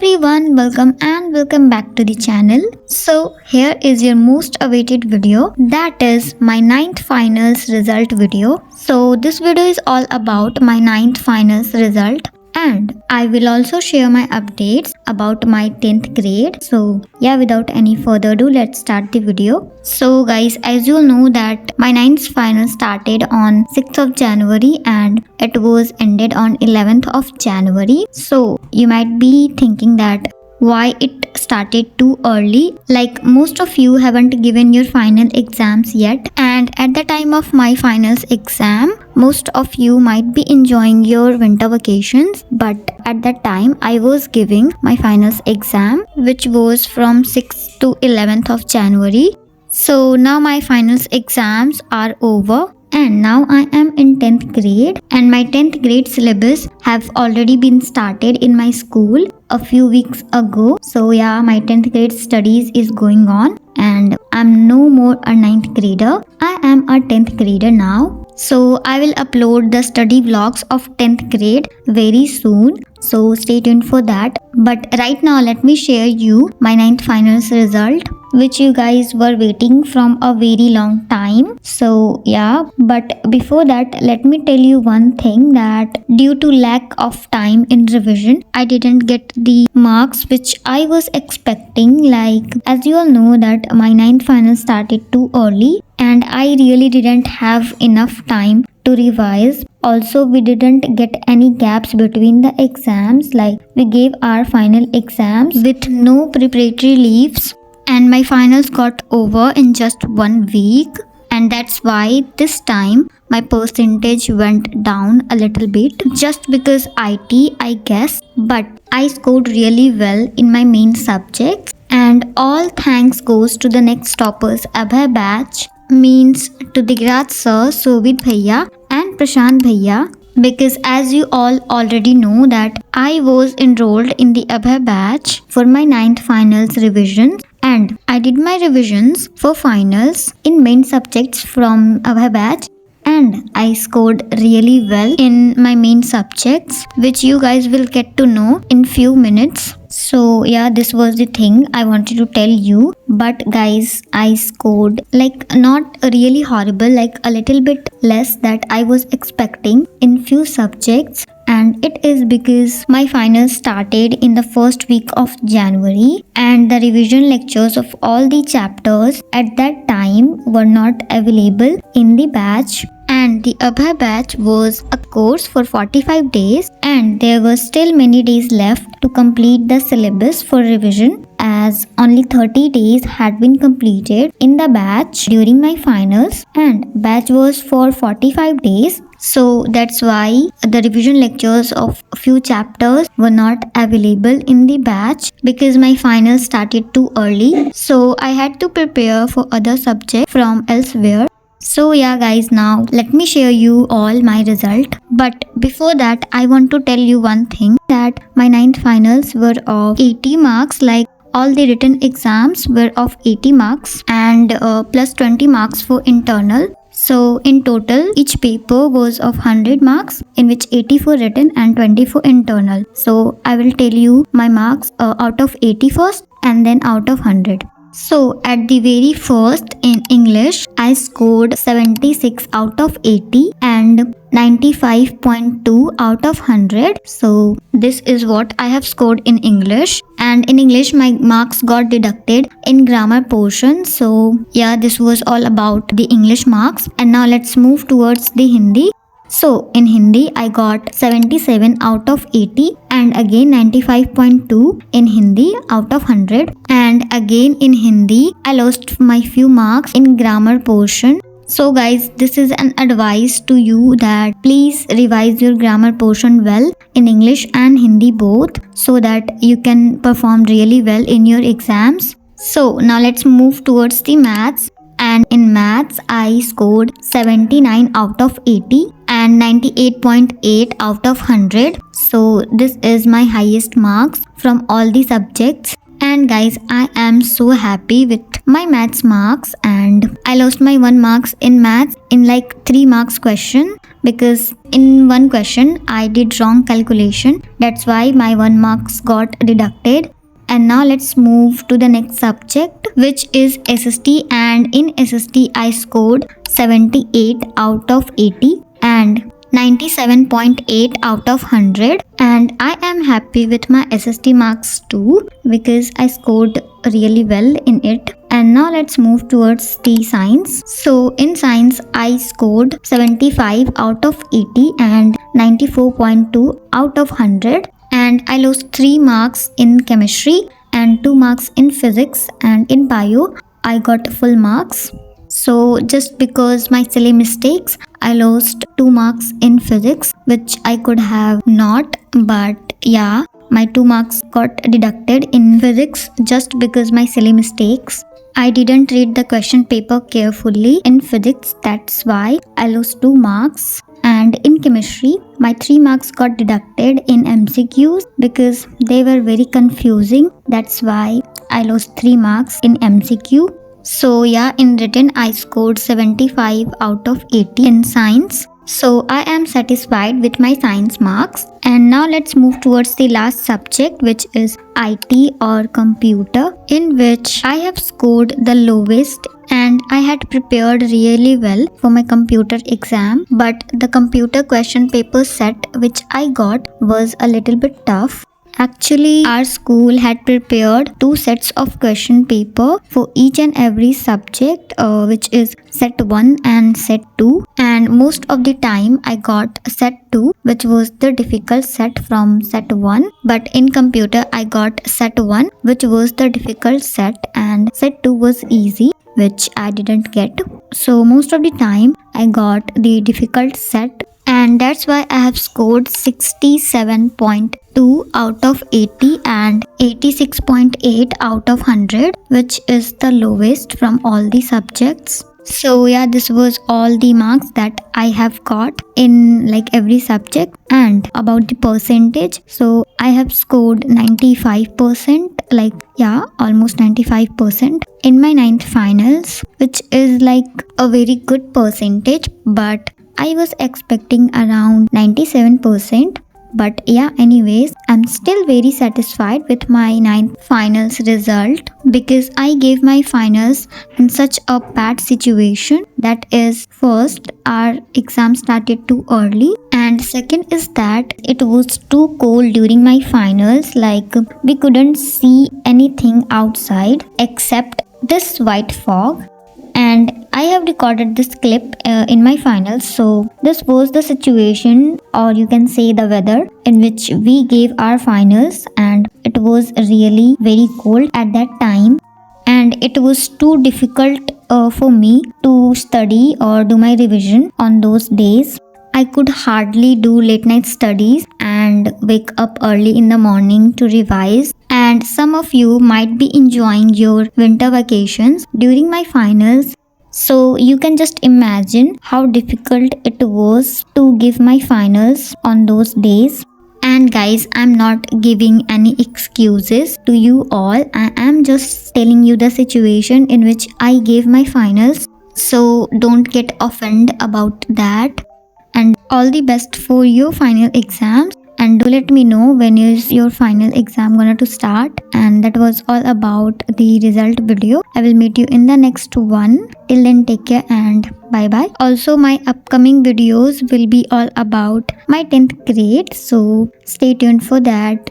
everyone, welcome back to the channel. So here is your most awaited video, that is my 9th finals result video. So this video is all about my 9th finals result, and I will also share my updates about my 10th grade. So yeah, without any further ado, let's start the video. So guys, as you all know that my 9th final started on 6th of January and it was ended on 11th of January. So you might be thinking that why it started too early, like most of you haven't given your final exams yet, and at the time of my finals exam most of you might be enjoying your winter vacations, but at that time I was giving my finals exam, which was from 6th to 11th of January. So now my finals exams are over and now I am in 10th grade, and my 10th grade syllabus have already been started in my school a few weeks ago. So yeah, my 10th grade studies is going on and I'm no more a 9th grader, I am a 10th grader now. So I will upload the study vlogs of 10th grade very soon, so stay tuned for that. But right now let me share you my 9th finals result, which you guys were waiting from a very long time. So yeah, but before that let me tell you one thing, that due to lack of time in revision I didn't get the marks which I was expecting. Like as you all know that my 9th final started too early and I really didn't have enough time to revise. Also, we didn't get any gaps between the exams, like we gave our final exams with no preparatory leaves, and my finals got over in just 1 week, and that's why this time my percentage went down a little bit, just because IT I guess, but I scored really well in my main subjects, and all thanks goes to the next toppers Abhay batch, means to Digraj sir, Sovid bhaiya and Prashant bhaiya, because as you all already know that I was enrolled in the Abhay batch for my 9th finals revision, and I did my revisions for finals in main subjects from Abhay batch, and I scored really well in my main subjects, which you guys will get to know in few minutes. So yeah, this was the thing I wanted to tell you. But guys, I scored like not really horrible, like a little bit less that I was expecting in few subjects, and it is because my finals started in the first week of January and the revision lectures of all the chapters at that time were not available in the batch, and the Abhay batch was a course for 45 days and there were still many days left to complete the syllabus for revision, as only 30 days had been completed in the batch during my finals, and batch was for 45 days. So that's why the revision lectures of a few chapters were not available in the batch, because my finals started too early. So I had to prepare for other subjects from elsewhere. So yeah guys, now let me share you all my result. But before that I want to tell you one thing, that my 9th finals were of 80 marks, like all the written exams were of 80 marks and plus 20 marks for internal. So in total each paper was of 100 marks, in which 80 for written and 20 for internal. So I will tell you my marks out of 80 first and then out of 100. So at the very first in English I scored 76 out of 80 and 95.2 out of 100. So this is what I have scored in English, and in English my marks got deducted in grammar portion. So yeah, this was all about the English marks, and now let's move towards the Hindi. So in Hindi I got 77 out of 80 and again 95.2 in Hindi out of 100, and again in Hindi I lost my few marks in grammar portion. So guys, this is an advice to you that please revise your grammar portion well in English and Hindi both, so that you can perform really well in your exams. So now let's move towards the maths, and in maths I scored 79 out of 80 and 98.8 out of 100. So this is my highest marks from all the subjects, and guys I am so happy with my maths marks, and I lost my 1 marks in maths in like 3 marks question, because in one question I did wrong calculation. That's why my 1 marks got deducted. And now let's move to the next subject, which is SST, and in SST I scored 78 out of 80 and 97.8 out of 100, and I am happy with my SST marks too because I scored really well in it. And now let's move towards the science. So in science I scored 75 out of 80 and 94.2 out of 100, and I lost 3 marks in chemistry and 2 marks in physics, and in bio I got full marks. So just because my silly mistakes, I lost 2 marks in physics, which I could have not, but yeah, my 2 marks got deducted in physics just because my silly mistakes. I didn't read the question paper carefully in physics, that's why I lost 2 marks. And in chemistry, my 3 marks got deducted in MCQs because they were very confusing, that's why I lost 3 marks in MCQ. So yeah, in written I scored 75 out of 80 in science. So I am satisfied with my science marks. And now let's move towards the last subject, which is IT or computer, in which I have scored the lowest, and I had prepared really well for my computer exam, but the computer question paper set which I got was a little bit tough. Actually, our school had prepared 2 sets of question paper for each and every subject, which is set 1 and set 2. And most of the time I got set 2, which was the difficult set from set 1. But in computer I got set 1, which was the difficult set, and set 2 was easy, which I didn't get. So most of the time I got the difficult set, and that's why I have scored 67.2 out of 80 and 86.8 out of 100, which is the lowest from all the subjects. So yeah, this was all the marks that I have got in like every subject. And about the percentage, so I have scored 95%, like yeah, almost 95% in my 9th finals, which is like a very good percentage, but I was expecting around 97%. But yeah, anyways, I'm still very satisfied with my 9th finals result because I gave my finals in such a bad situation. That is, first, our exam started too early, and second is that it was too cold during my finals, like we couldn't see anything outside except this white fog. And I have recorded this clip in my finals. So this was the situation, or you can say the weather, in which we gave our finals, and it was really very cold at that time, and it was too difficult for me to study or do my revision on those days. I could hardly do late night studies and wake up early in the morning to revise. And some of you might be enjoying your winter vacations during my finals. So you can just imagine how difficult it was to give my finals on those days. And guys, I'm not giving any excuses to you all. I am just telling you the situation in which I gave my finals. So don't get offended about that. And all the best for your final exams, and do let me know when is your final exam gonna to start. And that was all about the result video. I will meet you in the next one. Till then, take care and bye bye. Also, my upcoming videos will be all about my 10th grade, so stay tuned for that.